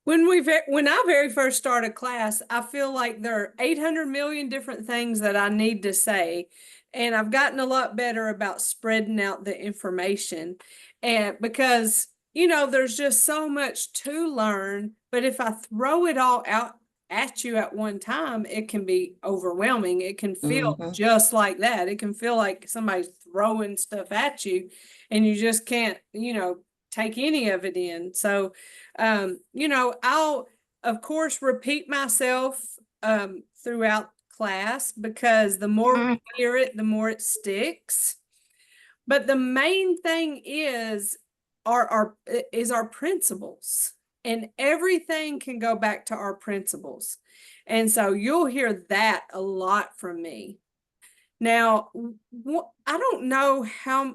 when I very first started class, I feel like there are 800 million different things that I need to say. And I've gotten a lot better about spreading out the information. And because, there's just so much to learn. But if I throw it all out at you at one time, it can be overwhelming. It can feel Mhm. just like that. It can feel like somebody's throwing stuff at you and you just can't, take any of it in. So, I'll of course repeat myself throughout class because the more we Mhm. hear it, the more it sticks. But the main thing is our principles. And everything can go back to our principles. And so you'll hear that a lot from me. Now, I don't know how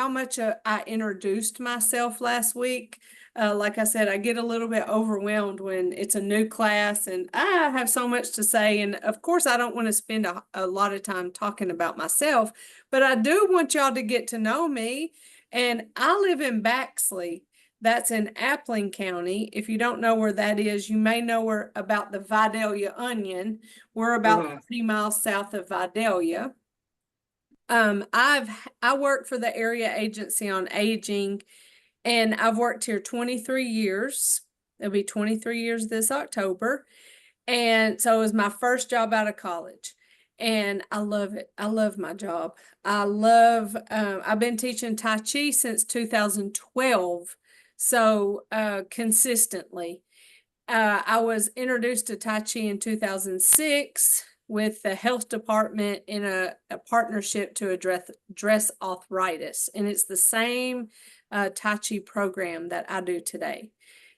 much I introduced myself last week. Like I said, I get a little bit overwhelmed when it's a new class and I have so much to say. And of course, I don't want to spend a lot of time talking about myself, but I do want y'all to get to know me. And I live in Baxley. That's in Appling County. If you don't know where that is, you may know about the Vidalia Onion. We're about Mhm. 30 miles south of Vidalia. I work for the area agency on aging, and I've worked here 23 years. It'll be 23 years this October. And so it was my first job out of college. And I love it. I love my job. I've been teaching Tai Chi since 2012. So consistently. I was introduced to Tai Chi in 2006 with the health department in a partnership to address arthritis. And it's the same Tai Chi program that I do today.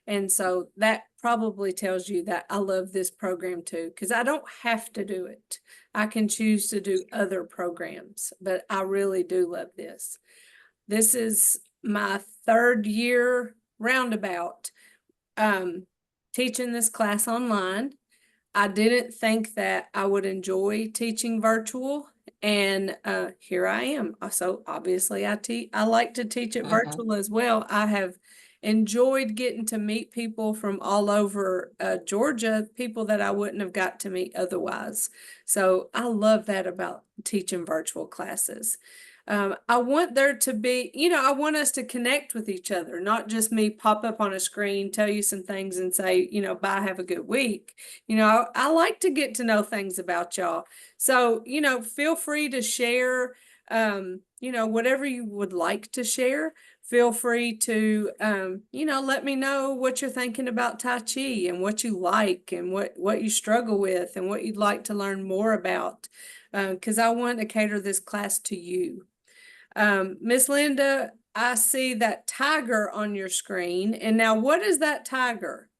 And so that probably tells you that I love this program too, because I don't have to do it. I can choose to do other programs, but I really do love this. This is my third year roundabout. Um, Teaching this class online. I didn't think that I would enjoy teaching virtual, and here I am. So obviously, I like to teach it Mhm. virtual as well. I have enjoyed getting to meet people from all over Georgia, people that I wouldn't have got to meet otherwise. So I love that about teaching virtual classes. I want there to be, I want us to connect with each other, not just me pop up on a screen, tell you some things and say, bye, have a good week. I like to get to know things about y'all. So, feel free to share, whatever you would like to share. Feel free to, let me know what you're thinking about Tai Chi and what you like and what you struggle with and what you'd like to learn more about. Because I want to cater this class to you. Miss Linda, I see that tiger on your screen. And now what is that tiger?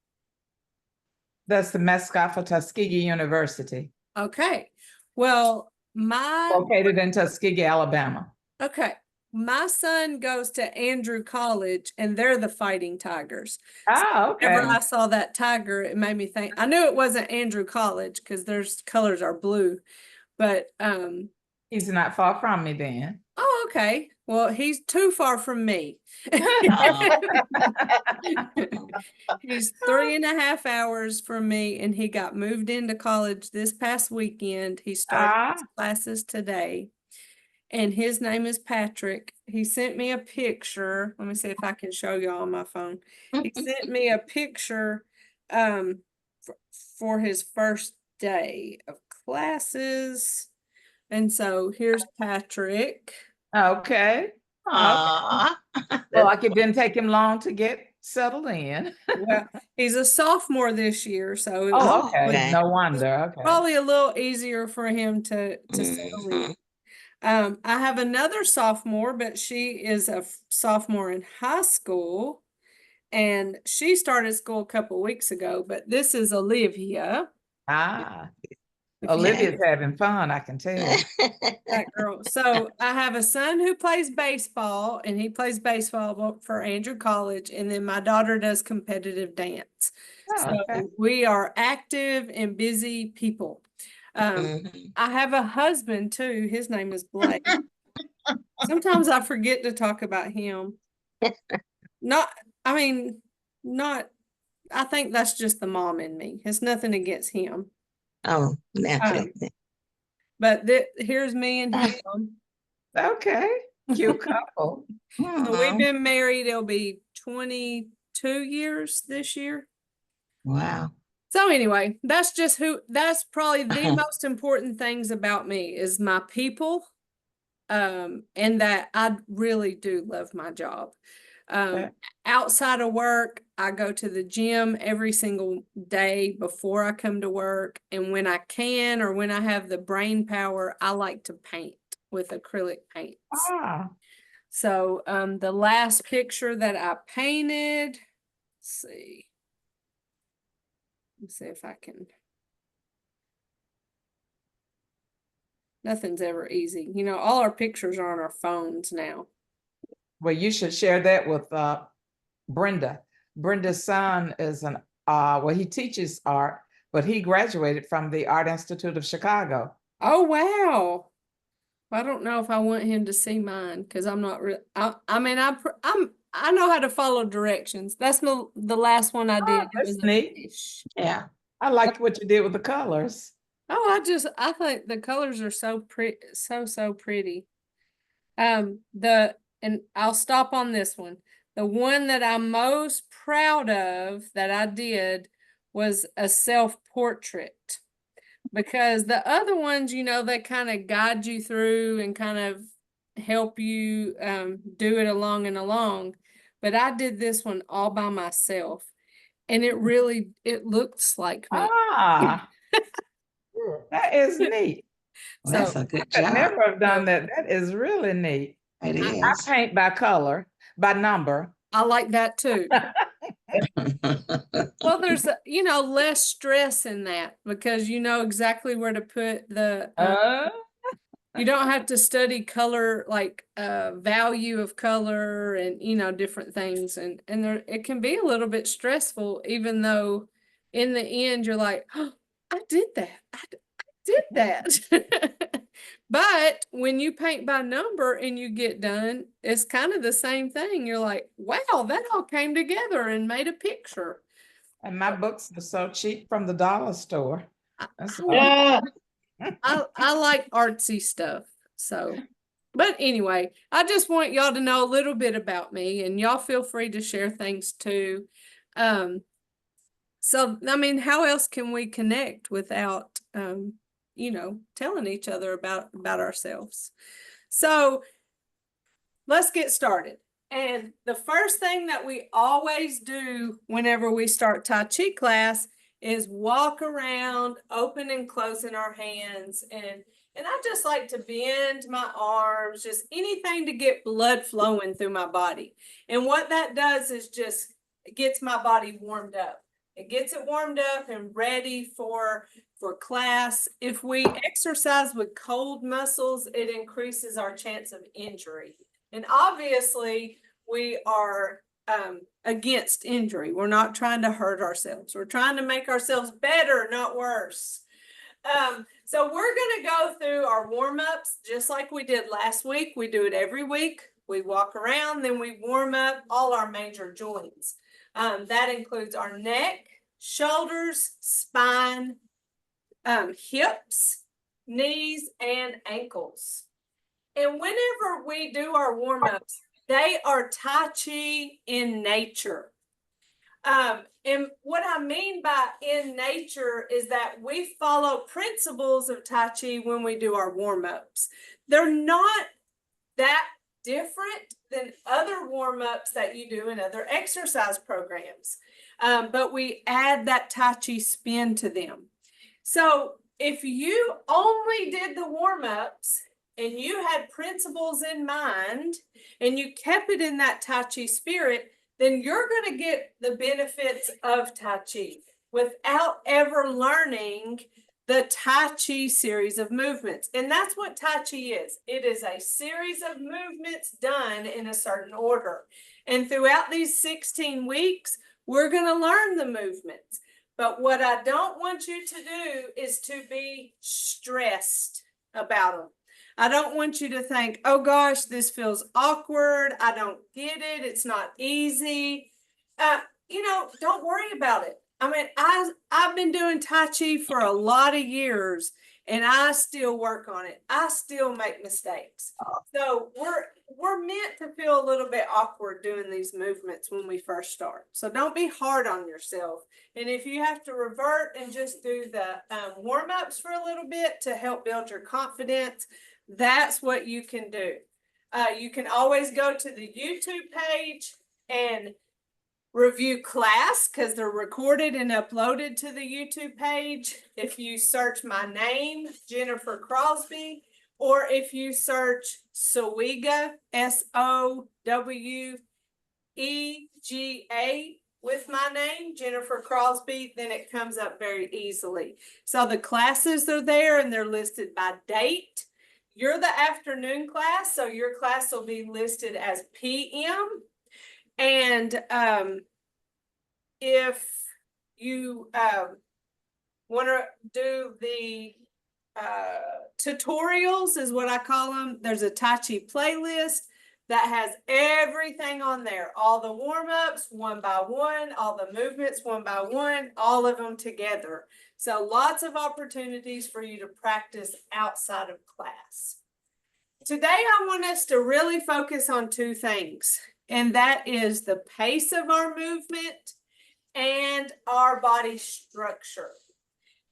That's the mascot for Tuskegee University, Okay. Well, located in Tuskegee, Alabama. okay. My son goes to Andrew College and they're the Fighting Tigers. Ah, Whenever okay. I saw that tiger, it made me think, I knew it wasn't Andrew College because their colors are blue, but He's not far from me then. oh, okay. Well, he's too far from me. He's 3.5 hours from me, and he got moved into college this past weekend. He started his Ah, classes today, and his name is Patrick. He sent me a picture. Let me see if I can show you all on my phone. He sent me a picture um, for his first day of classes. And so here's Patrick. okay. Aw. Well, like it didn't take him long to get settled in. Well, he's a sophomore this year, so it was Oh, Oh, okay. okay. No wonder. Okay. probably a little easier for him to settle in. Mhm. I have another sophomore, but she is a sophomore in high school, and she started school a couple weeks ago. But this is Olivia. Ah, If you Okay. Olivia's having fun, I can tell. that girl. So I have a son who plays baseball, and he plays baseball for Andrew College, and then my daughter does competitive dance. Oh, okay. So we are active and busy people. Mhm. I have a husband too. His name is Blake. Sometimes I forget to talk about him. Not, I mean, not, I think that's just the mom in me. It's nothing against him. Oh, naturally. But here's me and him. Okay, cute couple. So we've Aw, been married, it'll be 22 years this year. wow. So anyway, that's probably the most important things about me is my people. And that I really do love my job. Okay. Outside of work, I go to the gym every single day before I come to work. And when I can, or when I have the brain power, I like to paint with acrylic paints. Ah, So, the last picture that I painted, let's see if I can. Nothing's ever easy. You know, all our pictures are on our phones now. well, you should share that with Brenda. Brenda's son is well, he teaches art, but he graduated from the Art Institute of Chicago. Oh, wow. I don't know if I want him to see mine because I'm not real. I mean, I know how to follow directions. That's the last one I did. It That's was a neat. fish. Yeah. I liked what you did with the colors. Oh, I think the colors are so pretty, so pretty. And I'll stop on this one. The one that I'm most proud of that I did was a self-portrait. Because the other ones, you know, they kind of guide you through and kind of help you do it along and along. But I did this one all by myself, and it looks like me. Ah, that is neat. Well, that's So a good Could job. never have done that. That is really neat. It I is. paint by color, by number. I like that too. Well, there's you know, less stress in that because you know exactly where to put the you don't have to study color, like value of color and you know different things, and there it can be a little bit stressful, even though in the end you're like, oh, I did that, I did that. But when you paint by number and you get done, it's kind of the same thing. You're like, wow, that all came together and made a picture. And my books are so cheap from the dollar store. I, That's I all. Yeah. I like artsy stuff. So, but anyway, I just want y'all to know a little bit about me, and y'all feel free to share things too. So I mean, how else can we connect without you know, telling each other about ourselves? So let's get started. And the first thing that we always do whenever we start Tai Chi class is walk around, open and closing our hands. And I just like to bend my arms, just anything to get blood flowing through my body. And what that does is just it gets my body warmed up. It gets it warmed up and ready for class. If we exercise with cold muscles, it increases our chance of injury. And obviously, we are against injury. We're not trying to hurt ourselves. We're trying to make ourselves better, not worse. So we're going to go through our warm-ups just like we did last week. We do it every week. We walk around, then we warm up all our major joints. That includes our neck, shoulders, spine, hips, knees, and ankles. And whenever we do our warm-ups, they are Tai Chi in nature. And what I mean by in nature is that we follow principles of Tai Chi when we do our warm-ups. They're not that different than other warm-ups that you do in other exercise programs. But we add that Tai Chi spin to them. So if you only did the warm-ups and you had principles in mind and you kept it in that Tai Chi spirit, then you're going to get the benefits of Tai Chi without ever learning the Tai Chi series of movements. And that's what Tai Chi is. It is a series of movements done in a certain order. And throughout these 16 weeks, we're going to learn the movements. But what I don't want you to do is to be stressed about them. I don't want you to think, oh gosh, this feels awkward. I don't get it. It's not easy. don't worry about it. I mean, I've been doing Tai Chi for a lot of years and I still work on it. I still make mistakes. So we're meant to feel a little bit awkward doing these movements when we first start. So don't be hard on yourself. And if you have to revert and just do the warm-ups for a little bit to help build your confidence, that's what you can do. You can always go to the YouTube page and review class because they're recorded and uploaded to the YouTube page. If you search my name, Jennifer Crosby, or if you search SOWEGA, SOWEGA, with my name, Jennifer Crosby, then it comes up very easily. So the classes are there and they're listed by date. You're the afternoon class, so your class will be listed as PM. And if you want to do the tutorials, is what I call them, there's a Tai Chi playlist that has everything on there. All the warm-ups one by one, all the movements one by one, all of them together. So lots of opportunities for you to practice outside of class. Today, I want us to really focus on two things, and that is the pace of our movement and our body structure.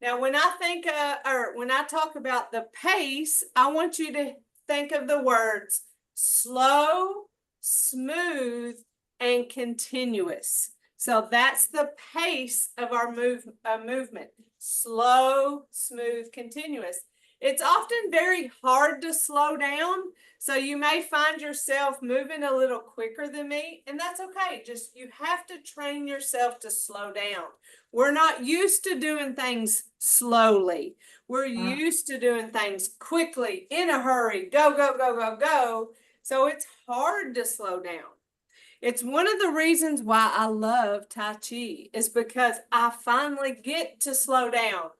Now, when I talk about the pace, I want you to think of the words slow, smooth, and continuous. So that's the pace of our movement. Slow, smooth, continuous. It's often very hard to slow down. So you may find yourself moving a little quicker than me, and that's okay. Just you have to train yourself to slow down. We're not used to doing things slowly. We're used to doing things quickly, in a hurry, go, go, go, go, go. So it's hard to slow down. It's one of the reasons why I love Tai Chi, is because I finally get to slow down.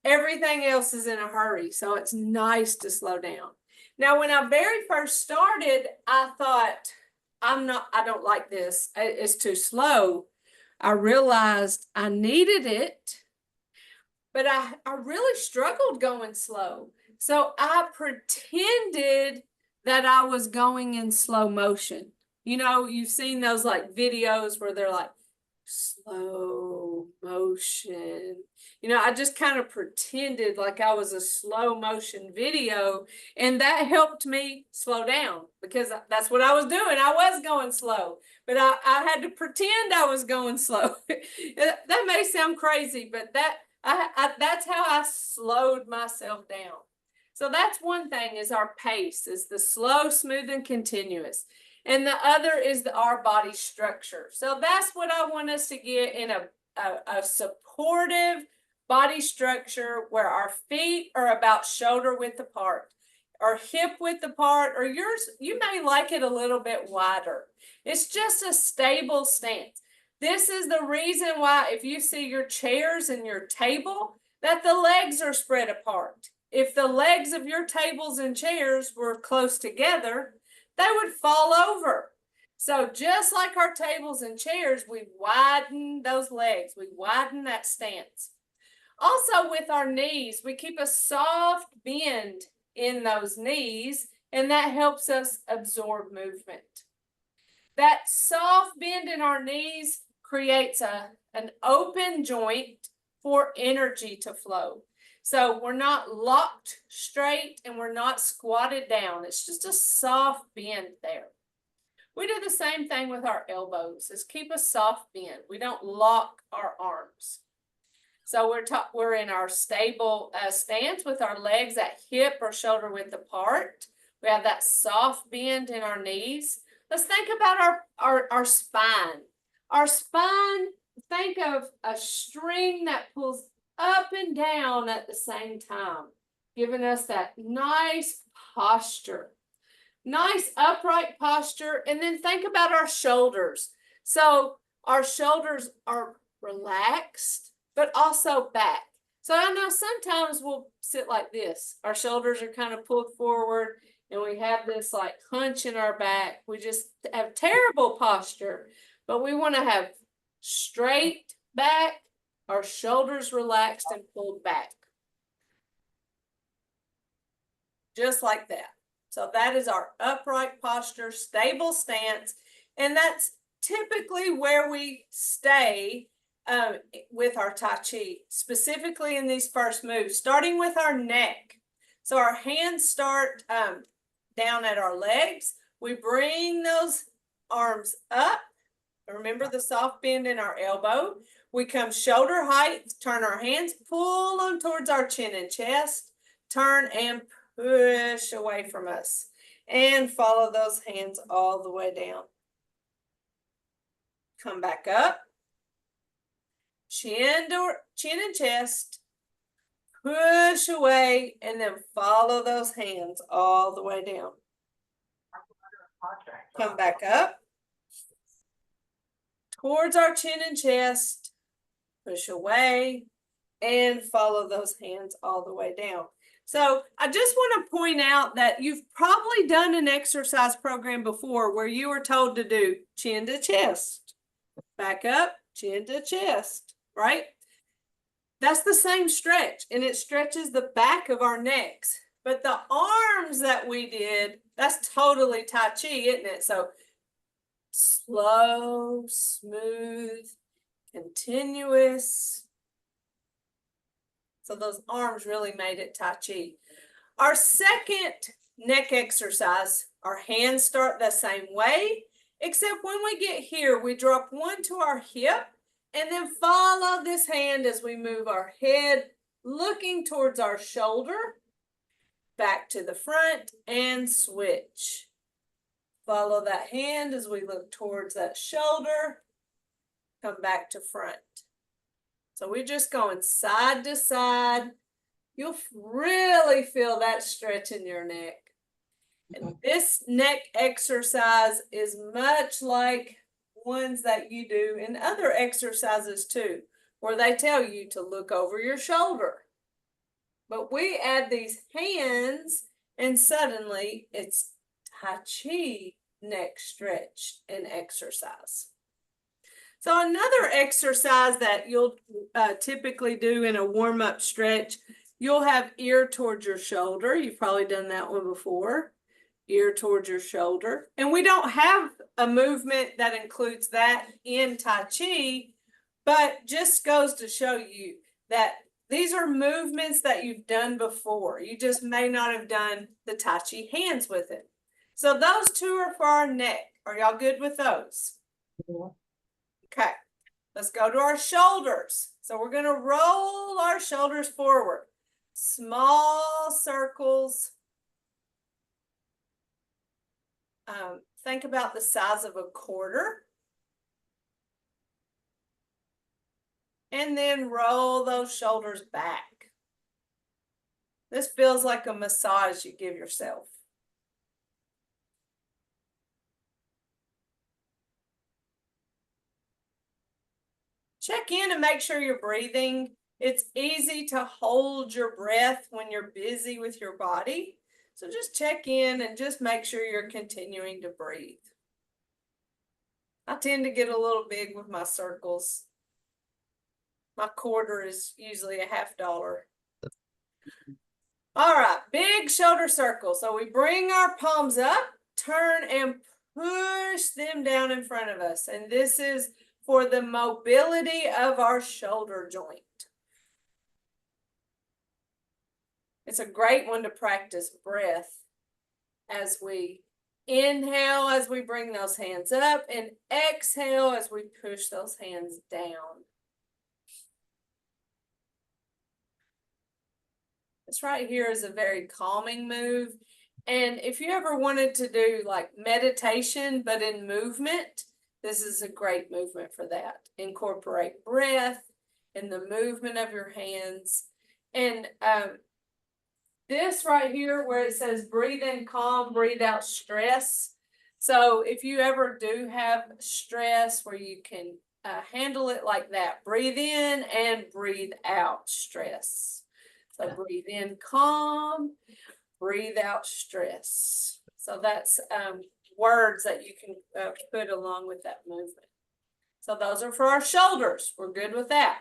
Everything else is in a hurry, so it's nice to slow down. Now, when I very first started, I thought, I don't like this. It's too slow. I realized I needed it, but I really struggled going slow. So I pretended that I was going in slow motion. You've seen those like videos where they're like, slow motion. I just kind of pretended like I was a slow motion video, and that helped me slow down because that's what I was doing. I was going slow, but I had to pretend I was going slow. That may sound crazy, but that's how I slowed myself down. So that's one thing, is our pace, is the slow, smooth, and continuous. And the other is our body structure. So that's what I want us to get in a supportive body structure where our feet are about shoulder width apart, or hip width apart, or yours, you may like it a little bit wider. It's just a stable stance. This is the reason why, if you see your chairs and your table, that the legs are spread apart. If the legs of your tables and chairs were close together, they would fall over. So just like our tables and chairs, we widen those legs. We widen that stance. Also with our knees, we keep a soft bend in those knees, and that helps us absorb movement. That soft bend in our knees creates an open joint for energy to flow. So we're not locked straight and we're not squatted down. It's just a soft bend there. We do the same thing with our elbows, is keep a soft bend. We don't lock our arms. So we're in our stable stance with our legs at hip or shoulder width apart. We have that soft bend in our knees. Let's think about our spine. Our spine, think of a string that pulls up and down at the same time, giving us that nice posture, nice upright posture. And then think about our shoulders. So our shoulders are relaxed, but also back. So I know sometimes we'll sit like this. Our shoulders are kind of pulled forward and we have this like hunch in our back. We just have terrible posture, but we want to have straight back, our shoulders relaxed and pulled back. Just like that. So that is our upright posture, stable stance, and that's typically where we stay with our Tai Chi, specifically in these first moves, starting with our neck. So our hands start down at our legs. We bring those arms up. Remember the soft bend in our elbow. We come shoulder height, turn our hands, pull them towards our chin and chest, turn and push away from us, and follow those hands all the way down. Come back up, chin and chest, push away, and then follow those hands all the way down. Come back up, towards our chin and chest, push away, and follow those hands all the way down. So I just want to point out that you've probably done an exercise program before where you were told to do chin to chest, back up, chin to chest, right? That's the same stretch, and it stretches the back of our necks. But the arms that we did, that's totally Tai Chi, isn't it? So slow, smooth, continuous. So those arms really made it Tai Chi. Our second neck exercise, our hands start the same way, except when we get here, we drop one to our hip and then follow this hand as we move our head, looking towards our shoulder, back to the front, and switch. Follow that hand as we look towards that shoulder, come back to front. So we're just going side to side. You'll really feel that stretch in your neck. And this neck exercise is much like ones that you do in other exercises too, where they tell you to look over your shoulder. But we add these hands and suddenly it's Tai Chi neck stretch and exercise. So another exercise that you'll typically do in a warm-up stretch, you'll have ear towards your shoulder. You've probably done that one before. Ear towards your shoulder. And we don't have a movement that includes that in Tai Chi, but just goes to show you that these are movements that you've done before. You just may not have done the Tai Chi hands with it. So those two are for our neck. Are y'all good with those? Yeah. Okay, let's go to our shoulders. So we're going to roll our shoulders forward. Small circles. Think about the size of a quarter. And then roll those shoulders back. This feels like a massage you give yourself. Check in and make sure you're breathing. It's easy to hold your breath when you're busy with your body. So just check in and just make sure you're continuing to breathe. I tend to get a little big with my circles. My quarter is usually a $50. All right, big shoulder circle. So we bring our palms up, turn and push them down in front of us. And this is for the mobility of our shoulder joint. It's a great one to practice breath as we inhale, as we bring those hands up, and exhale as we push those hands down. This right here is a very calming move. And if you ever wanted to do like meditation, but in movement, this is a great movement for that. Incorporate breath and the movement of your hands. And this right here where it says breathe in calm, breathe out stress. So if you ever do have stress where you can handle it like that, breathe in and breathe out stress. So breathe in calm, breathe out stress. So that's words that you can put along with that movement. So those are for our shoulders. We're good with that.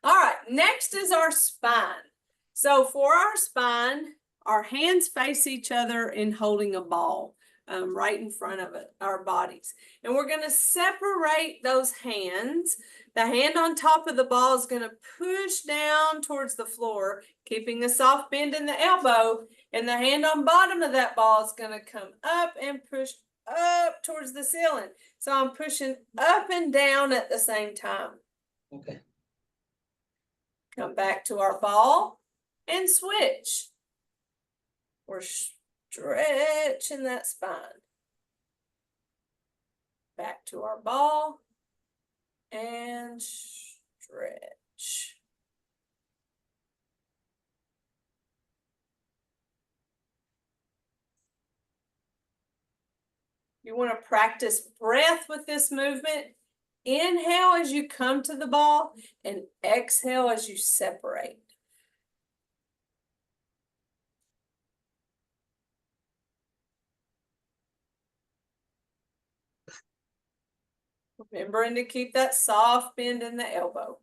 All right, next is our spine. So for our spine, our hands face each other in holding a ball right in front of our bodies. And we're going to separate those hands. The hand on top of the ball is going to push down towards the floor, keeping a soft bend in the elbow. And the hand on bottom of that ball is going to come up and push up towards the ceiling. So I'm pushing up and down at the same time. Okay. Come back to our ball and switch. We're stretching that spine. Back to our ball and stretch. You want to practice breath with this movement. Inhale as you come to the ball and exhale as you separate. Remembering to keep that soft bend in the elbow.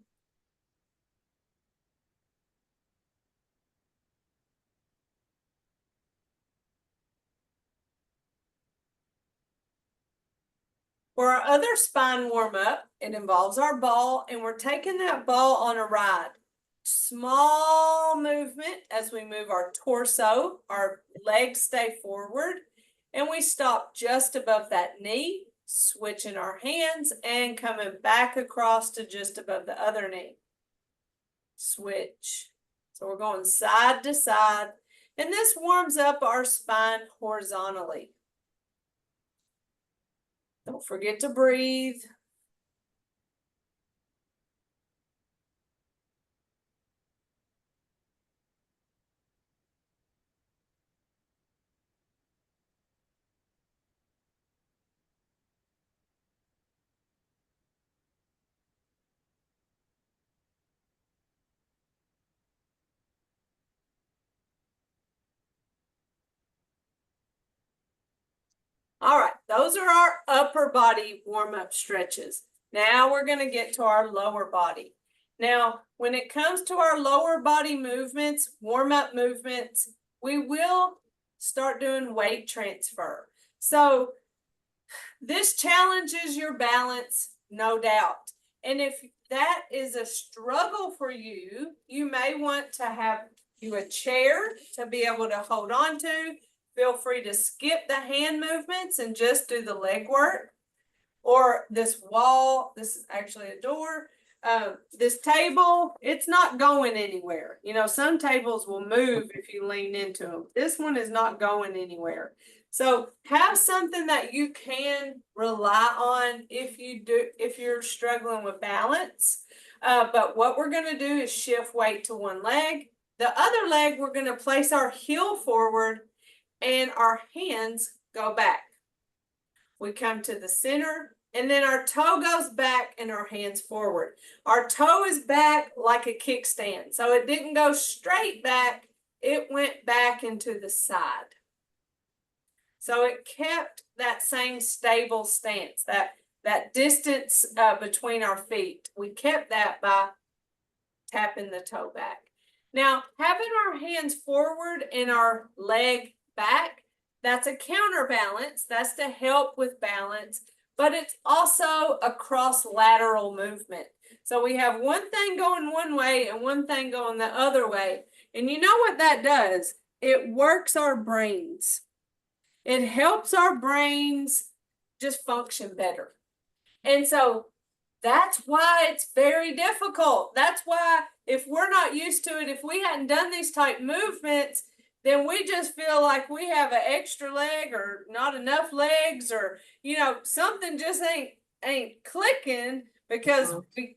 For our other spine warm-up, it involves our ball, and we're taking that ball on a ride. Small movement as we move our torso, our legs stay forward, and we stop just above that knee, switching our hands and coming back across to just above the other knee. Switch. So we're going side to side, and this warms up our spine horizontally. Don't forget to breathe. All right, those are our upper body warm-up stretches. Now we're going to get to our lower body. Now, when it comes to our lower body movements, warm-up movements, we will start doing weight transfer. So this challenges your balance, no doubt. And if that is a struggle for you, you may want to have you a chair to be able to hold on to. Feel free to skip the hand movements and just do the leg work. Or this wall, this is actually a door. This table, it's not going anywhere. You know, some tables will move if you lean into them. This one is not going anywhere. So have something that you can rely on if you're struggling with balance. But what we're going to do is shift weight to one leg. The other leg, we're going to place our heel forward and our hands go back. We come to the center, and then our toe goes back and our hands forward. Our toe is back like a kickstand. So it didn't go straight back, it went back into the side. So it kept that same stable stance, that distance between our feet. We kept that by tapping the toe back. Now, having our hands forward and our leg back, that's a counterbalance. That's to help with balance, but it's also a cross-lateral movement. So we have one thing going one way and one thing going the other way. And you know what that does? It works our brains. It helps our brains just function better. And so that's why it's very difficult. That's why if we're not used to it, if we hadn't done these type movements, then we just feel like we have an extra leg or not enough legs, or, you know, something just ain't clicking because,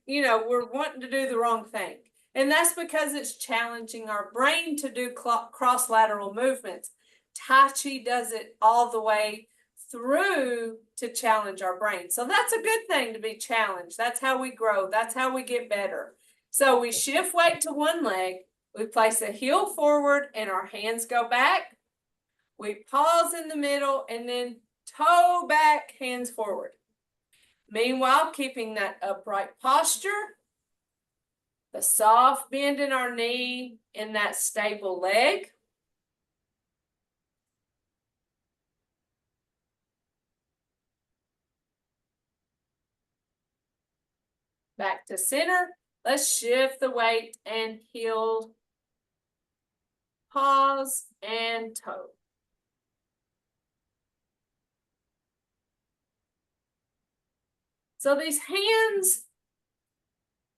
we're wanting to do the wrong thing. And that's because it's challenging our brain to do cross-lateral movements. Tai Chi does it all the way through to challenge our brain. So that's a good thing, to be challenged. That's how we grow. That's how we get better. So we shift weight to one leg. We place the heel forward and our hands go back. We pause in the middle and then toe back, hands forward. Meanwhile, keeping that upright posture, the soft bend in our knee, and that stable leg. Back to center. Let's shift the weight and heel, pause, and toe. So these hands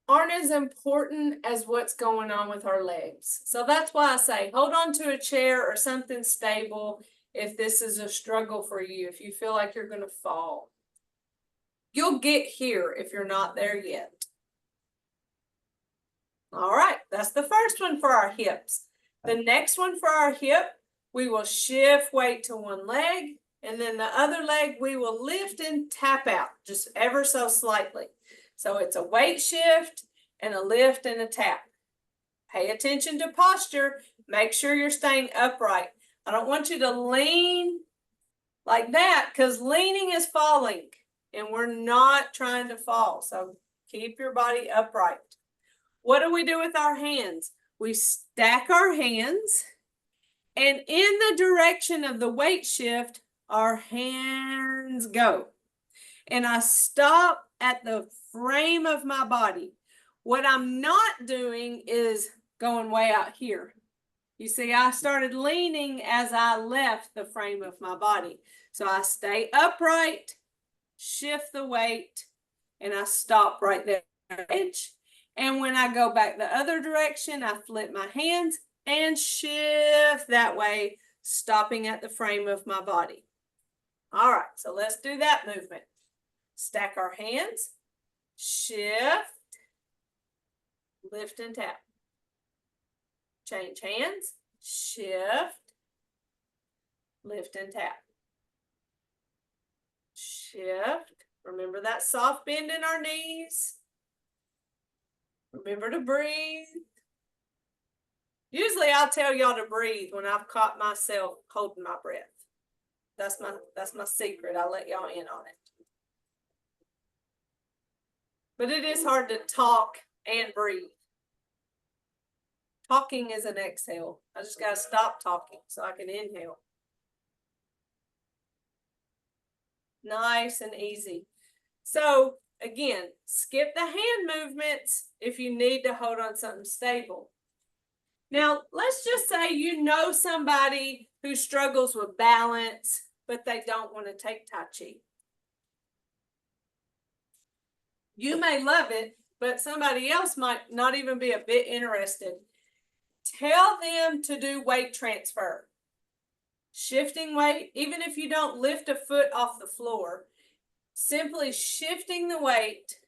aren't as important as what's going on with our legs. So that's why I say hold on to a chair or something stable if this is a struggle for you, if you feel like you're going to fall. You'll get here if you're not there yet. All right, that's the first one for our hips. The next one for our hip, we will shift weight to one leg, and then the other leg we will lift and tap out just ever so slightly. So it's a weight shift and a lift and a tap. Pay attention to posture. Make sure you're staying upright. I don't want you to lean like that because leaning is falling and we're not trying to fall. So keep your body upright. What do we do with our hands? We stack our hands, and in the direction of the weight shift, our hands go. And I stop at the frame of my body. What I'm not doing is going way out here. You see, I started leaning as I left the frame of my body. So I stay upright, shift the weight, and I stop right there. And when I go back the other direction, I flip my hands and shift that way, stopping at the frame of my body. All right, so let's do that movement. Stack our hands, shift, lift and tap. Change hands, shift, lift and tap. Shift. Remember that soft bend in our knees. Remember to breathe. Usually I'll tell y'all to breathe when I've caught myself holding my breath. That's my secret. I'll let y'all in on it. But it is hard to talk and breathe. Talking is an exhale. I just got to stop talking so I can inhale. Nice and easy. So again, skip the hand movements if you need to hold on something stable. Now, let's just say you know somebody who struggles with balance, but they don't want to take Tai Chi. You may love it, but somebody else might not even be a bit interested. Tell them to do weight transfer. Shifting weight, even if you don't lift a foot off the floor, simply shifting the weight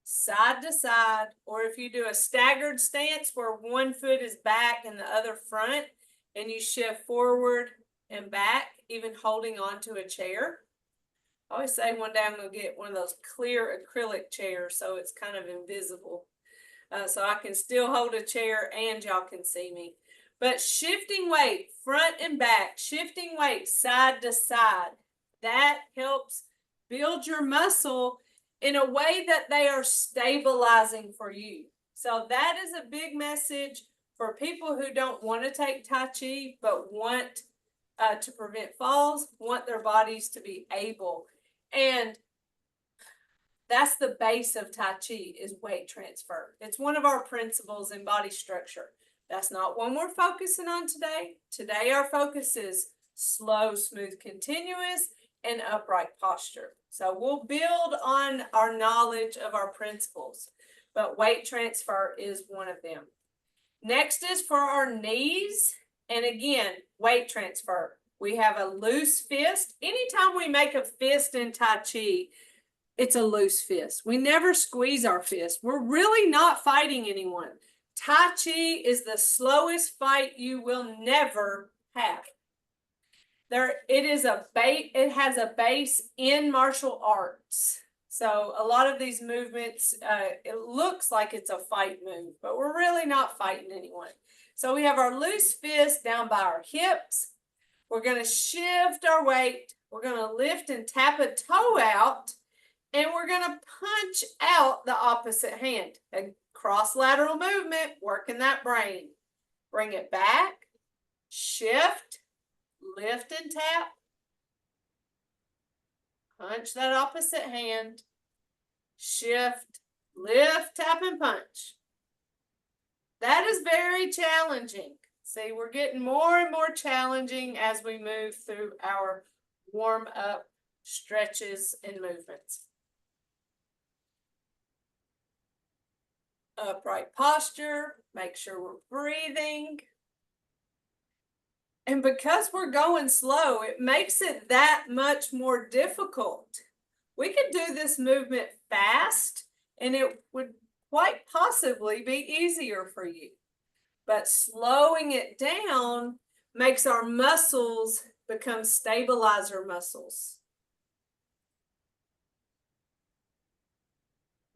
side to side, or if you do a staggered stance where one foot is back and the other front, and you shift forward and back, even holding on to a chair. I always say one day I'm going to get one of those clear acrylic chairs so it's kind of invisible. So I can still hold a chair and y'all can see me. But shifting weight front and back, shifting weight side to side, that helps build your muscle in a way that they are stabilizing for you. So that is a big message for people who don't want to take Tai Chi but want to prevent falls, want their bodies to be able. And that's the base of Tai Chi is weight transfer. It's one of our principles in body structure. That's not one we're focusing on today. Today our focus is slow, smooth, continuous, and upright posture. So we'll build on our knowledge of our principles, but weight transfer is one of them. Next is for our knees. And again, weight transfer. We have a loose fist. Anytime we make a fist in Tai Chi, it's a loose fist. We never squeeze our fist. We're really not fighting anyone. Tai Chi is the slowest fight you will never have. It has a base in martial arts. So a lot of these movements, it looks like it's a fight move, but we're really not fighting anyone. So we have our loose fist down by our hips. We're going to shift our weight. We're going to lift and tap a toe out. and we're gonna punch out the opposite hand. A cross lateral movement, working that brain. Bring it back, shift, lift and tap, punch that opposite hand, shift, lift, tap, and punch. That is very challenging. See, we're getting more and more challenging as we move through our warm up stretches and movements. Upright posture, make sure we're breathing. And because we're going slow, it makes it that much more difficult. We could do this movement fast and it would quite possibly be easier for you. But slowing it down makes our muscles become stabilizer muscles.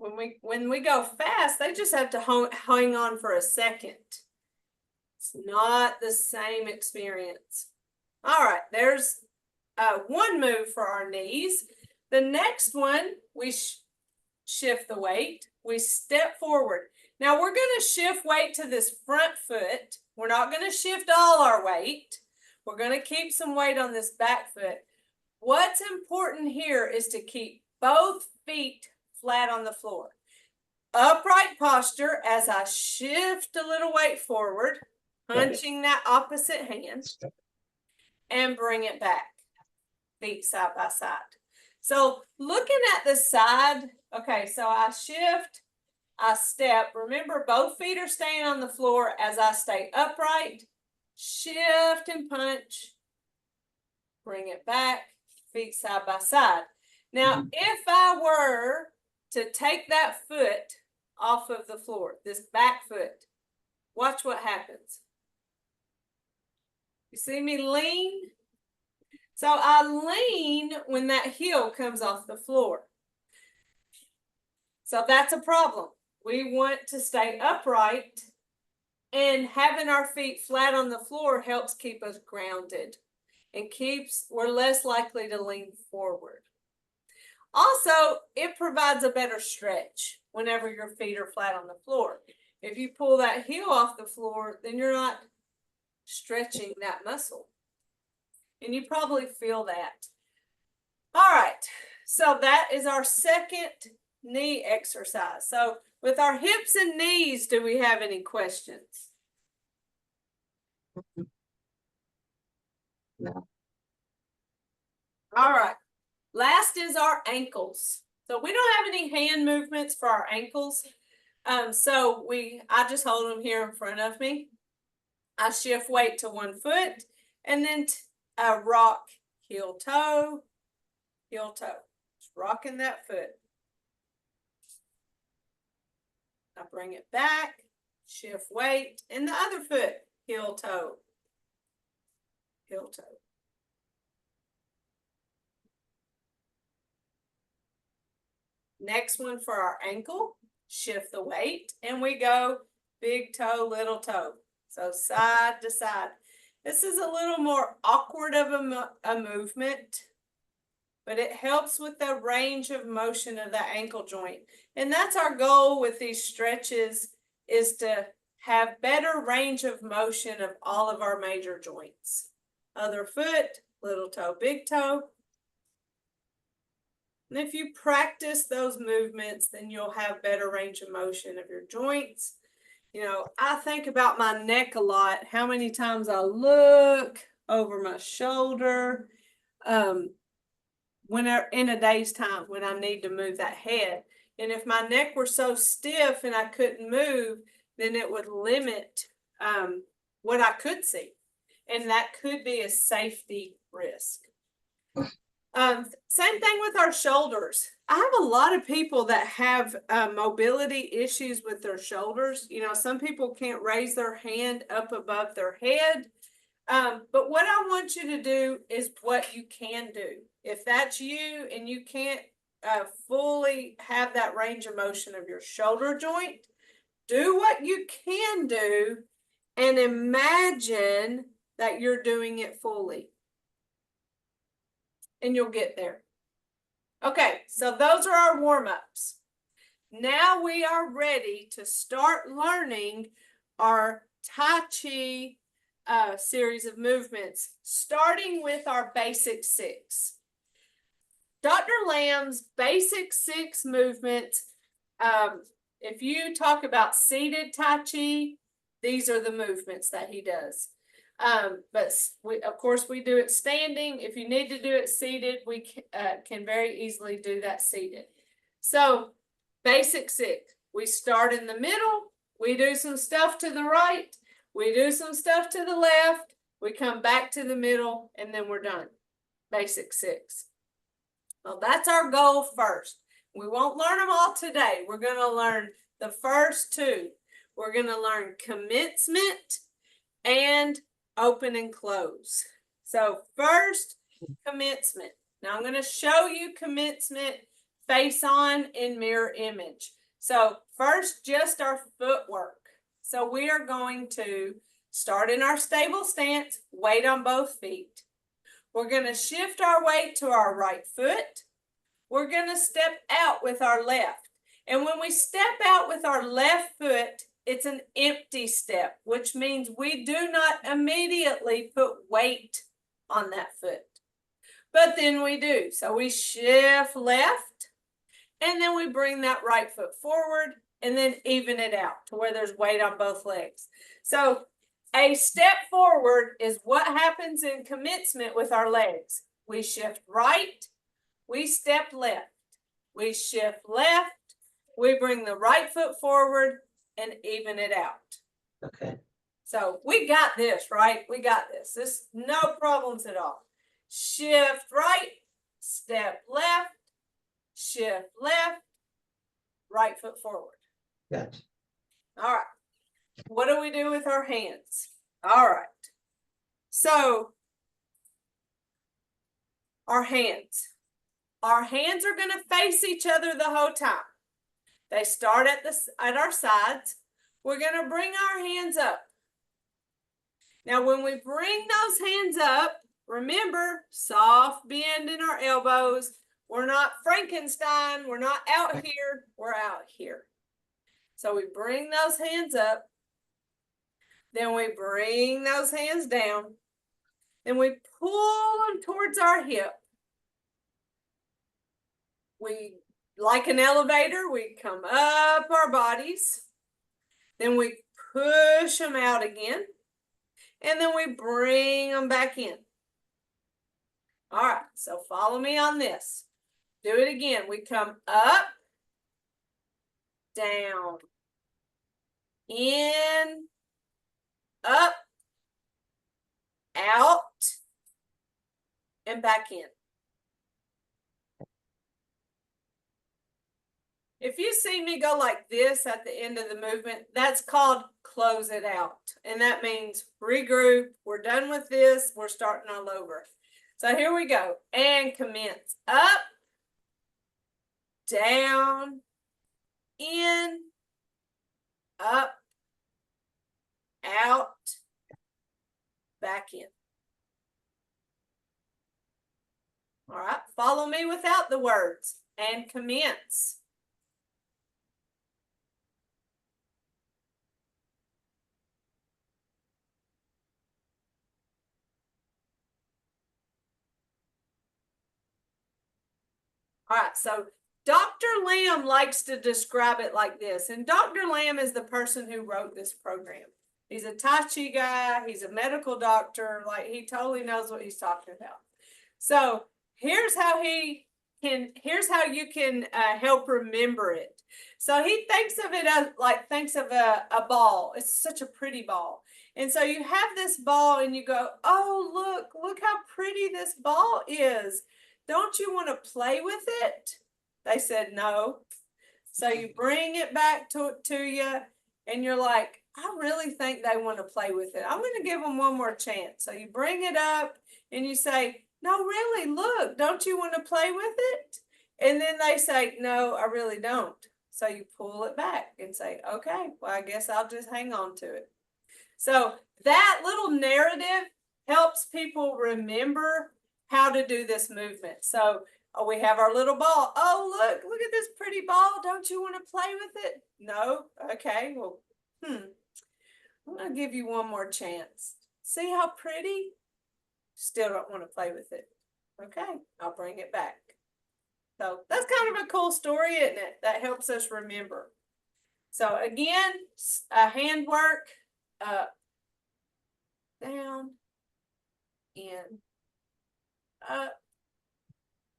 When we go fast, they just have to hang on for a second. It's not the same experience. All right, there's one move for our knees. The next one, we shift the weight. We step forward. Now we're going to shift weight to this front foot. We're not going to shift all our weight. We're going to keep some weight on this back foot. What's important here is to keep both feet flat on the floor. Upright posture as I shift a little weight forward, punching that opposite hand, and bring it back. Feet side by side. So looking at the side, okay, so I shift, I step. Remember, both feet are staying on the floor as I stay upright, shift and punch, bring it back, feet side by side. Now, if I were to take that foot off of the floor, this back foot, watch what happens. You see me lean? So I lean when that heel comes off the floor. So that's a problem. We want to stay upright, and having our feet flat on the floor helps keep us grounded and we're less likely to lean forward. Also, it provides a better stretch whenever your feet are flat on the floor. If you pull that heel off the floor, then you're not stretching that muscle. And you probably feel that. All right, so that is our second knee exercise. So with our hips and knees, do we have any questions? No. All right. Last is our ankles. So we don't have any hand movements for our ankles. I just hold them here in front of me. I shift weight to one foot and then rock heel toe, just rocking that foot. I bring it back, shift weight, and the other foot, heel toe, heel toe. Next one for our ankle, shift the weight, and we go big toe, little toe. So side to side. This is a little more awkward of a movement, but it helps with the range of motion of the ankle joint. And that's our goal with these stretches, is to have better range of motion of all of our major joints. Other foot, little toe, big toe. And if you practice those movements, then you'll have better range of motion of your joints. You know, I think about my neck a lot, how many times I look over my shoulder when in a day's time when I need to move that head. And if my neck were so stiff and I couldn't move, then it would limit what I could see. And that could be a safety risk. Same thing with our shoulders. I have a lot of people that have mobility issues with their shoulders. You know, some people can't raise their hand up above their head. But what I want you to do is what you can do. If that's you and you can't fully have that range of motion of your shoulder joint, do what you can do and imagine that you're doing it fully. And you'll get there. Okay, so those are our warm-ups. Now we are ready to start learning our Tai Chi series of movements, starting with our basic 6. Dr. Lamb's basic 6 movements, if you talk about seated Tai Chi, these are the movements that he does. But of course, we do it standing. If you need to do it seated, we can very easily do that seated. So basic 6, we start in the middle, we do some stuff to the right, we do some stuff to the left, we come back to the middle, and then we're done. Basic 6. Well, that's our goal first. We won't learn them all today. We're going to learn the first 2. We're going to learn commencement and open and close. So first, commencement. Now I'm going to show you commencement face on in mirror image. So first, just our footwork. So we are going to start in our stable stance, weight on both feet. We're going to shift our weight to our right foot. We're going to step out with our left. And when we step out with our left foot, it's an empty step, which means we do not immediately put weight on that foot. But then we do. So we shift left, and then we bring that right foot forward, and then even it out to where there's weight on both legs. So a step forward is what happens in commencement with our legs. We shift right, we step left, we shift left, we bring the right foot forward and even it out. Okay. So we got this, right? We got this. This no problems at all. Shift right, step left, shift left, right foot forward. Gotcha. All right. What do we do with our hands? All right. So our hands are going to face each other the whole time. They start at our sides. We're going to bring our hands up. Now, when we bring those hands up, remember, soft bend in our elbows. We're not Frankenstein. We're not out here. We're out here. So we bring those hands up. Then we bring those hands down. Then we pull them towards our hip. We, like an elevator, we come up our bodies. Then we push them out again. And then we bring them back in. All right, so follow me on this. Do it again. We come up, down, in, up, out, and back in. If you see me go like this at the end of the movement, that's called close it out. And that means regroup. We're done with this. We're starting all over. So here we go. And commence. Up, down, in, up, out, back in. All right. Follow me without the words. And commence. All right, so Dr. Lamb likes to describe it like this. And Dr. Lamb is the person who wrote this program. He's a Tai Chi guy. He's a medical doctor. Like, he totally knows what he's talking about. So here's how you can help remember it. So he thinks of it as thinks of a ball. It's such a pretty ball. And so you have this ball and you go, oh, look how pretty this ball is. Don't you want to play with it? They said no. So you bring it back to you and you're like, I really think they want to play with it. I'm going to give them one more chance. So you bring it up and you say, no, really, look, don't you want to play with it? And then they say, no, I really don't. So you pull it back and say, okay, well, I guess I'll just hang on to it. So that little narrative helps people remember how to do this movement. So Oh, we have our little ball. Oh, look at this pretty ball. Don't you want to play with it? No? Okay, well, I'm gonna give you one more chance. See how pretty? Still don't want to play with it. Okay, I'll bring it back. So that's kind of a cool story, isn't it? That helps us remember. So again, handwork, up, down, in, up,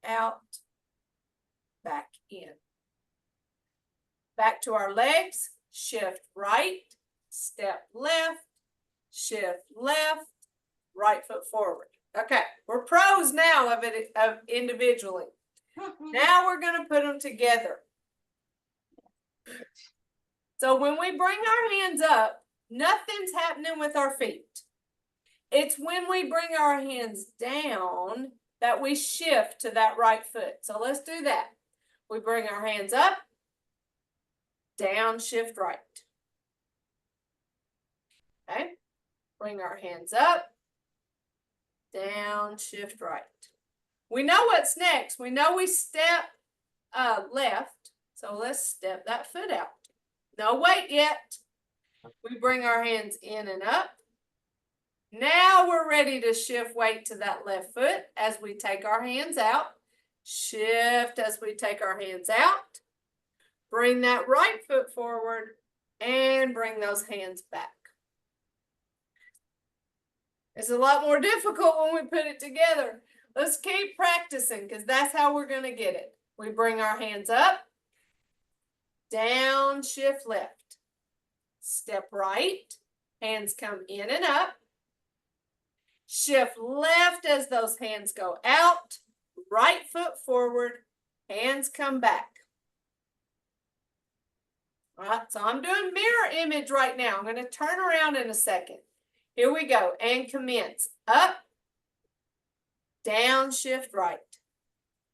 out, back in. Back to our legs, shift right, step left, shift left, right foot forward. Okay, we're pros now of it individually. Now we're going to put them together. So when we bring our hands up, nothing's happening with our feet. It's when we bring our hands down that we shift to that right foot. So let's do that. We bring our hands up, down, shift right. Okay, bring our hands up, down, shift right. We know what's next. We know we step left. So let's step that foot out. No weight yet. We bring our hands in and up. Now we're ready to shift weight to that left foot as we take our hands out. Shift as we take our hands out. Bring that right foot forward and bring those hands back. It's a lot more difficult when we put it together. Let's keep practicing because that's how we're going to get it. We bring our hands up, down, shift left, step right, hands come in and up, shift left as those hands go out, right foot forward, hands come back. All right, so I'm doing mirror image right now. I'm going to turn around in a second. Here we go, and commence. Up, down, shift right.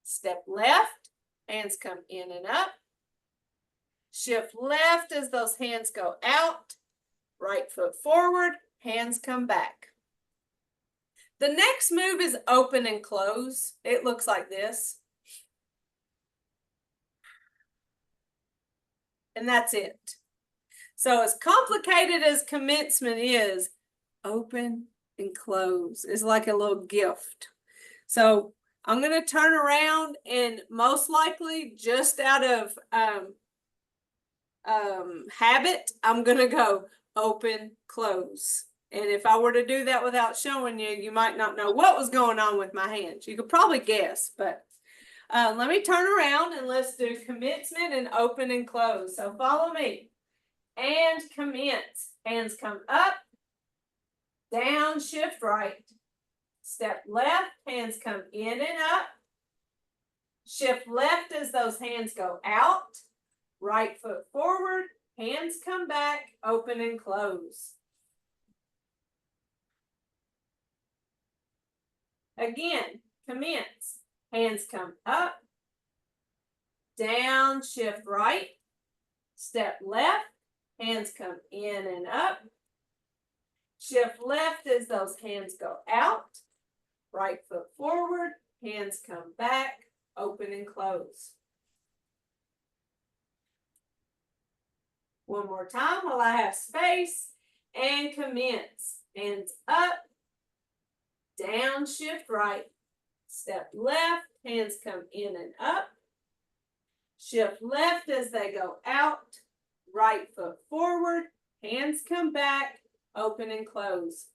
Step left, hands come in and up. Shift left as those hands go out. Right foot forward, hands come back. The next move is open and close. It looks like this. And that's it. So as complicated as commencement is, open and close is like a little gift. So I'm going to turn around and most likely just out of habit, I'm going to go open, close. And if I were to do that without showing you, you might not know what was going on with my hands. You could probably guess, but let me turn around and let's do commencement and open and close. So follow me and commence. Hands come up, down, shift right. Step left, hands come in and up. Shift left as those hands go out. Right foot forward, hands come back, open and close. Again, commence. Hands come up, down, shift right. Step left, hands come in and up. Shift left as those hands go out. Right foot forward, hands come back, open and close. One more time while I have space and commence. Hands up, down, shift right. Step left, hands come in and up. Shift left as they go out. Right foot forward, hands come back, open and close.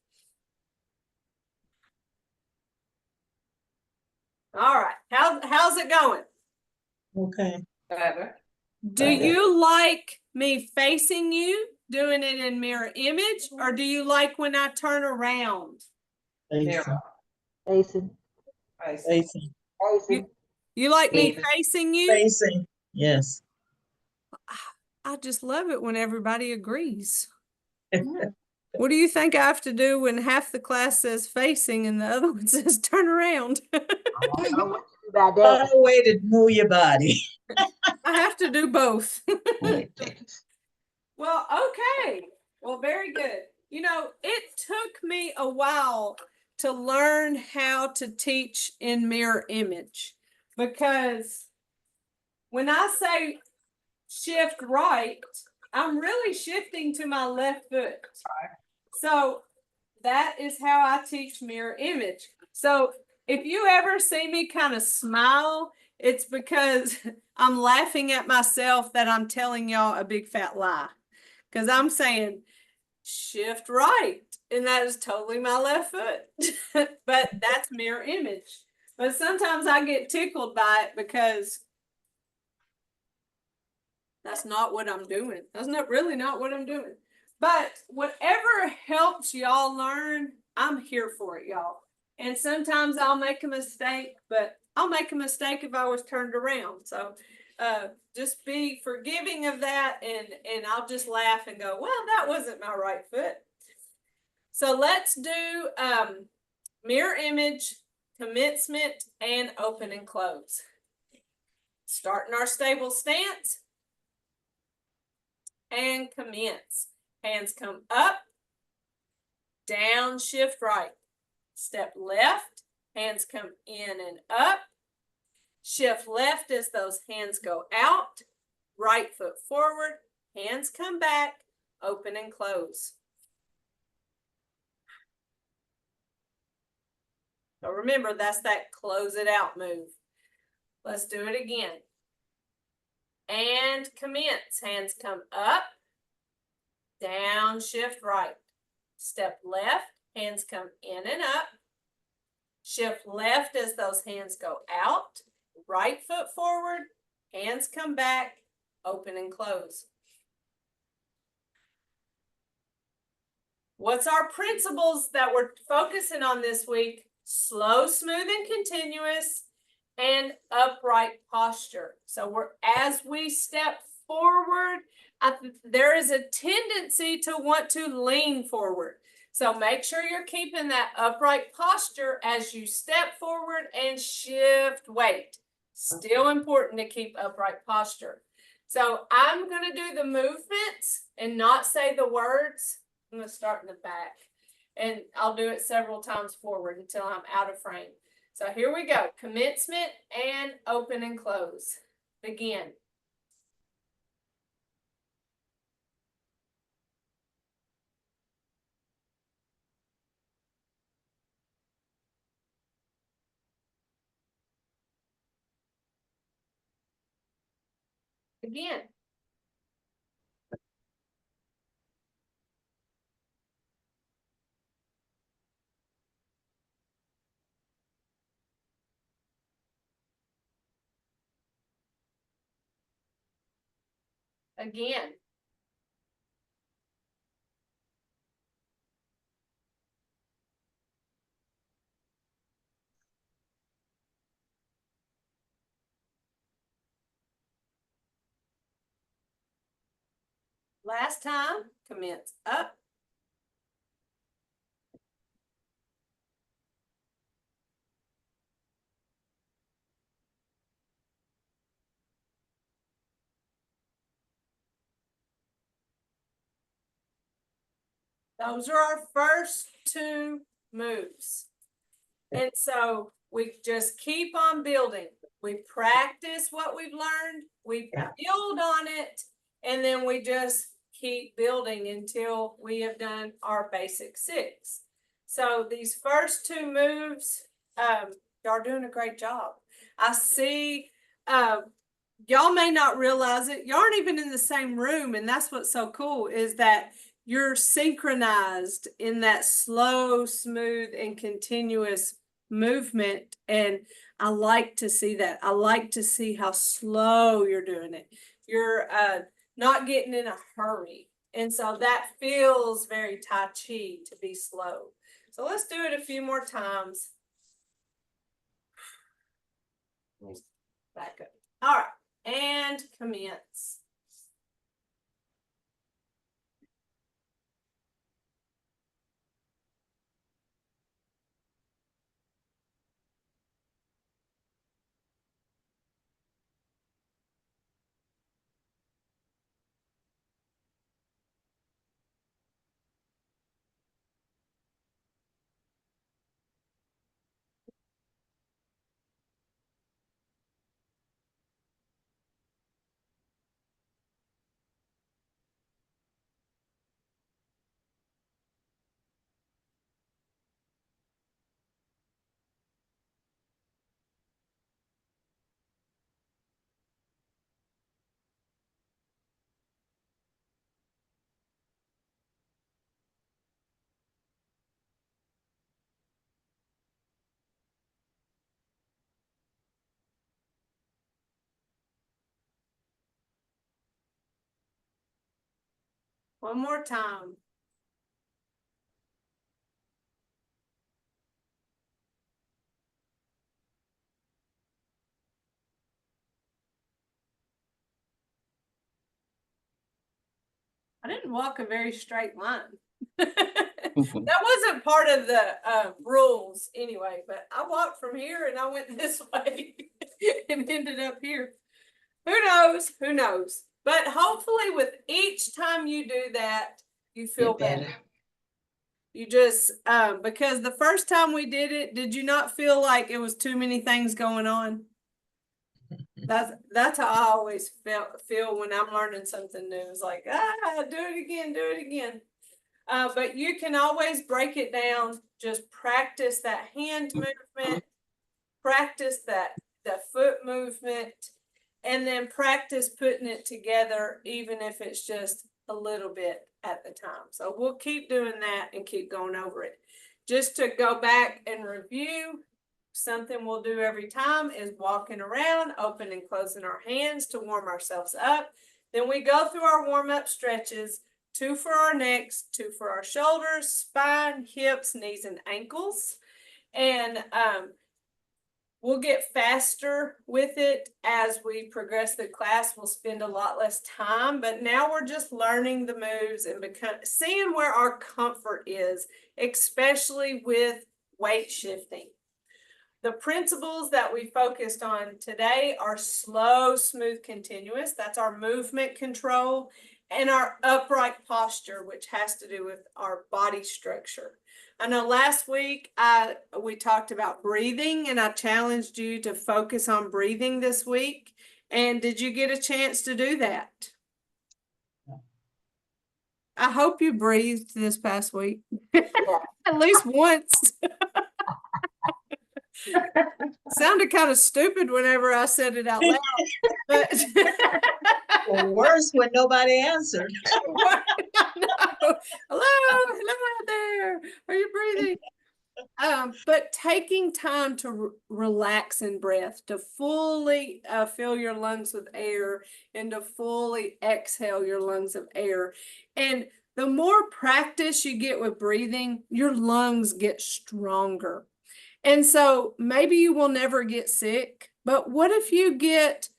All right, how's it going? Okay. Better. Do you like me facing you, doing it in mirror image, or do you like when I turn around? Facing. Facing. Facing. Facing. You like me facing you? Facing. Yes. I just love it when everybody agrees. What do you think I have to do when half the class says facing and the other one says turn around? I don't know what to do about that. Find a way to move your body. I have to do both. Wait. Well, okay. Well, very good. You know, it took me a while to learn how to teach in mirror image because when I say shift right, I'm really shifting to my left foot. So that is how I teach mirror image. So if you ever see me kind of smile, it's because I'm laughing at myself that I'm telling y'all a big fat lie. Because I'm saying shift right, and that is totally my left foot. But that's mirror image. But sometimes I get tickled by it because that's not what I'm doing. That's really not what I'm doing. But whatever helps y'all learn, I'm here for it, y'all. And sometimes I'll make a mistake, but I'll make a mistake if I was turned around. So just be forgiving of that, and I'll just laugh and go, well, that wasn't my right foot. So let's do mirror image, commencement, and open and close. Starting our stable stance and commence. Hands come up, down, shift right. Step left, hands come in and up. Shift left as those hands go out. Right foot forward, hands come back, open and close. So remember, that's that close it out move. Let's do it again. And commence. Hands come up, down, shift right. Step left, hands come in and up. Shift left as those hands go out. Right foot forward, hands come back, open and close. What's our principles that we're focusing on this week? Slow, smooth, and continuous, and upright posture. So as we step forward, there is a tendency to want to lean forward. So make sure you're keeping that upright posture as you step forward and shift weight. Still important to keep upright posture. So I'm going to do the movements and not say the words. I'm going to start in the back, and I'll do it several times forward until I'm out of frame. So here we go. Commencement and open and close. Begin. Again. Again. Last time, commence up. Those are our first two moves. And so we just keep on building. We practice what we've learned, we build on it, and then we just keep building until we have done our basic 6. So these first two moves, y'all are doing a great job. I see, y'all may not realize it. Y'all aren't even in the same room, and that's what's so cool is that you're synchronized in that slow, smooth, and continuous movement. And I like to see that. I like to see how slow you're doing it. You're not getting in a hurry. And so that feels very Tai Chi to be slow. So let's do it a few more times. Back up. All right. And commence. One more time. I didn't walk a very straight line. That wasn't part of the rules anyway, but I walked from here and I went this way and ended up here. Who knows? Who knows? But hopefully with each time you do that, you feel Get better. You just, because the first time we did it, did you not feel like it was too many things going on? That's how I always feel when I'm learning something new. It's like, do it again, do it again. But you can always break it down. Just practice that hand movement, practice the foot movement, and then practice putting it together, even if it's just a little bit at the time. So we'll keep doing that and keep going over it. Just to go back and review, something we'll do every time is walking around, opening and closing our hands to warm ourselves up. Then we go through our warm-up stretches, 2 for our necks, 2 for our shoulders, spine, hips, knees, and ankles. And we'll get faster with it as we progress the class. We'll spend a lot less time, but now we're just learning the moves and seeing where our comfort is, especially with weight shifting. The principles that we focused on today are slow, smooth, continuous. That's our movement control, and our upright posture, which has to do with our body structure. I know last week we talked about breathing, and I challenged you to focus on breathing this week. And did you get a chance to do that? I hope you breathed this past week. At least once. Sounded kind of stupid whenever I said it out loud, but Or worse, when nobody answered. Hello out there. Are you breathing? But taking time to relax in breath, to fully fill your lungs with air and to fully exhale your lungs of air. And the more practice you get with breathing, your lungs get stronger. And so maybe you will never get sick, but what if you get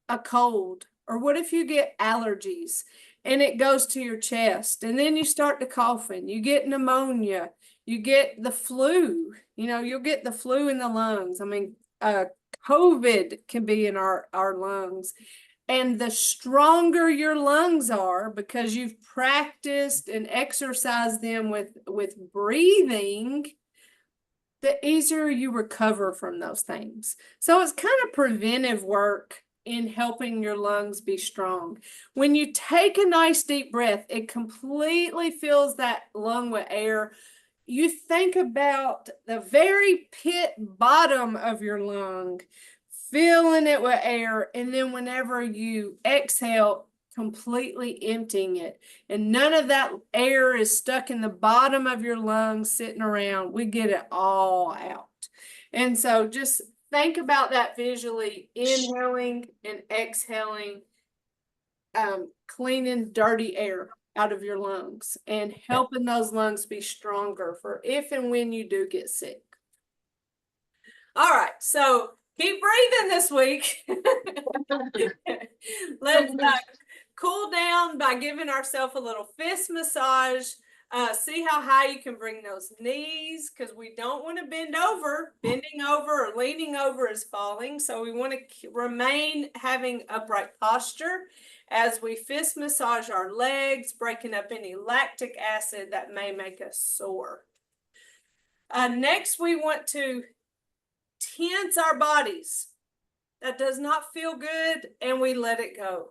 a cold, or what if you get allergies and it goes to your chest and then you start to coughing, you get pneumonia, you get the flu, you'll get the flu in the lungs. I mean, COVID can be in our lungs. And the stronger your lungs are, because you've practiced and exercised them with breathing, the easier you recover from those things. So it's kind of preventive work in helping your lungs be strong. When you take a nice deep breath, it completely fills that lung with air. You think about the very pit bottom of your lung, filling it with air, and then whenever you exhale, completely emptying it, and none of that air is stuck in the bottom of your lungs sitting around. We get it all out. And so just think about that visually, inhaling and exhaling, cleaning dirty air out of your lungs and helping those lungs be stronger for if and when you do get sick. All right, so keep breathing this week. Let's cool down by giving ourselves a little fist massage. See how high you can bring those knees, because we don't want to bend over. Bending over or leaning over is falling. So we want to remain having upright posture as we fist massage our legs, breaking up any lactic acid that may make us sore. Next, we want to tense our bodies. That does not feel good, and we let it go.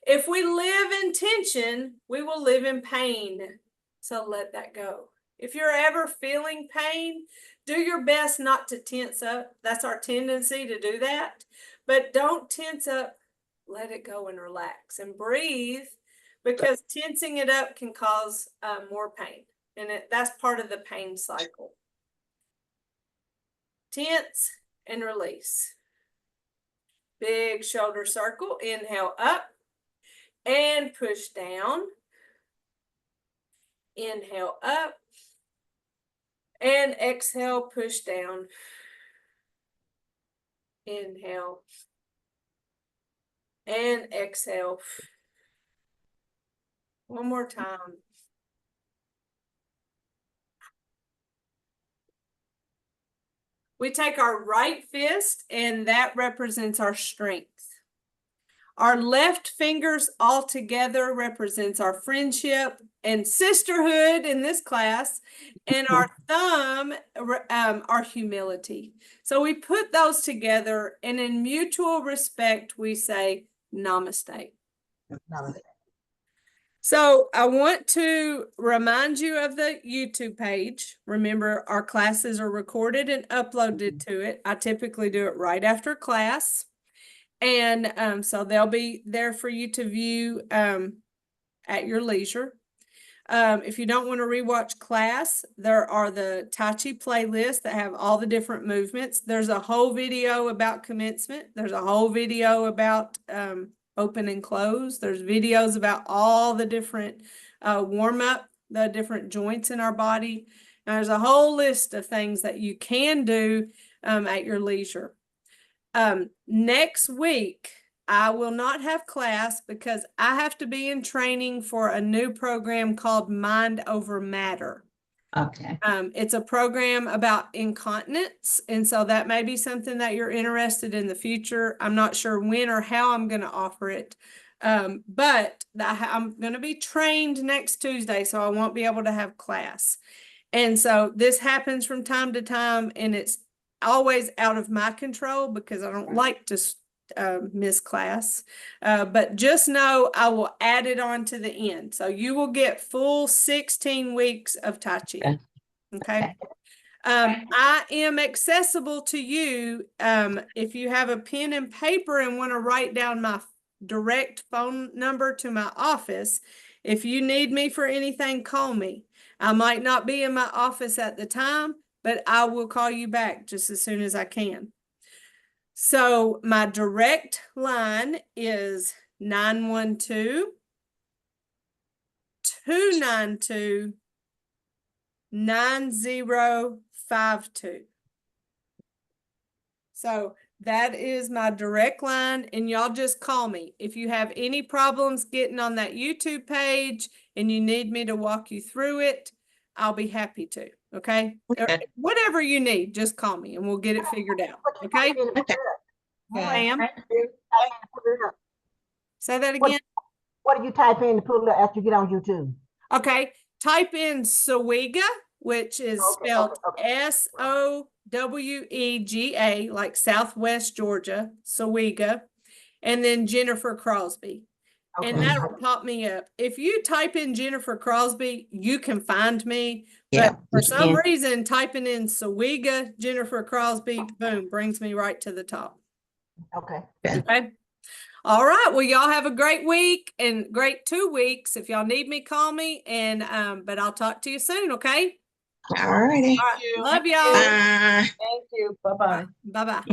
If we live in tension, we will live in pain. So let that go. If you're ever feeling pain, do your best not to tense up. That's our tendency to do that. But don't tense up. Let it go and relax and breathe, because tensing it up can cause more pain. And that's part of the pain cycle. Tense and release. Big shoulder circle. Inhale up and push down. Inhale up. And exhale, push down. Inhale. And exhale. One more time. We take our right fist, and that represents our strength. Our left fingers all together represents our friendship and sisterhood in this class, and our thumb, our humility. So we put those together, and in mutual respect, we say namaste. Namaste. So I want to remind you of the YouTube page. Remember, our classes are recorded and uploaded to it. I typically do it right after class. And so they'll be there for you to view at your leisure. If you don't want to rewatch class, there are the Tai Chi playlists that have all the different movements. There's a whole video about commencement. There's a whole video about open and close. There's videos about all the different warm-up, the different joints in our body. And there's a whole list of things that you can do at your leisure. Next week, I will not have class because I have to be in training for a new program called Mind Over Matter. Okay. It's a program about incontinence, and so that may be something that you're interested in the future. I'm not sure when or how I'm going to offer it, but I'm going to be trained next Tuesday, so I won't be able to have class. And so this happens from time to time, and it's always out of my control because I don't like to miss class. But just know I will add it on to the end. So you will get full 16 weeks of Tai Chi. Okay. I am accessible to you. If you have a pen and paper and want to write down my direct phone number to my office, if you need me for anything, call me. I might not be in my office at the time, but I will call you back just as soon as I can. So my direct line is 912-292-9052. So that is my direct line, and y'all just call me. If you have any problems getting on that YouTube page and you need me to walk you through it, I'll be happy to. Okay. Okay. Whatever you need, just call me and we'll get it figured out. Okay. Ma'am, say that again. What do you type in to pull it up after you get on YouTube? Okay. Type in SOWEGA, which is spelled SOWEGA, like Southwest Georgia, SOWEGA, and then Jennifer Crosby. And that'll pop me up. If you type in Jennifer Crosby, you can find me. Yeah, But for some reason, typing in SOWEGA, Jennifer Crosby, boom, brings me right to the top. Okay. Okay. All right. Well, y'all have a great week and great 2 weeks. If y'all need me, call me. And but I'll talk to you soon. Okay. All righty. All right. Love y'all. Bye. Thank you. Bye-bye. Bye-bye.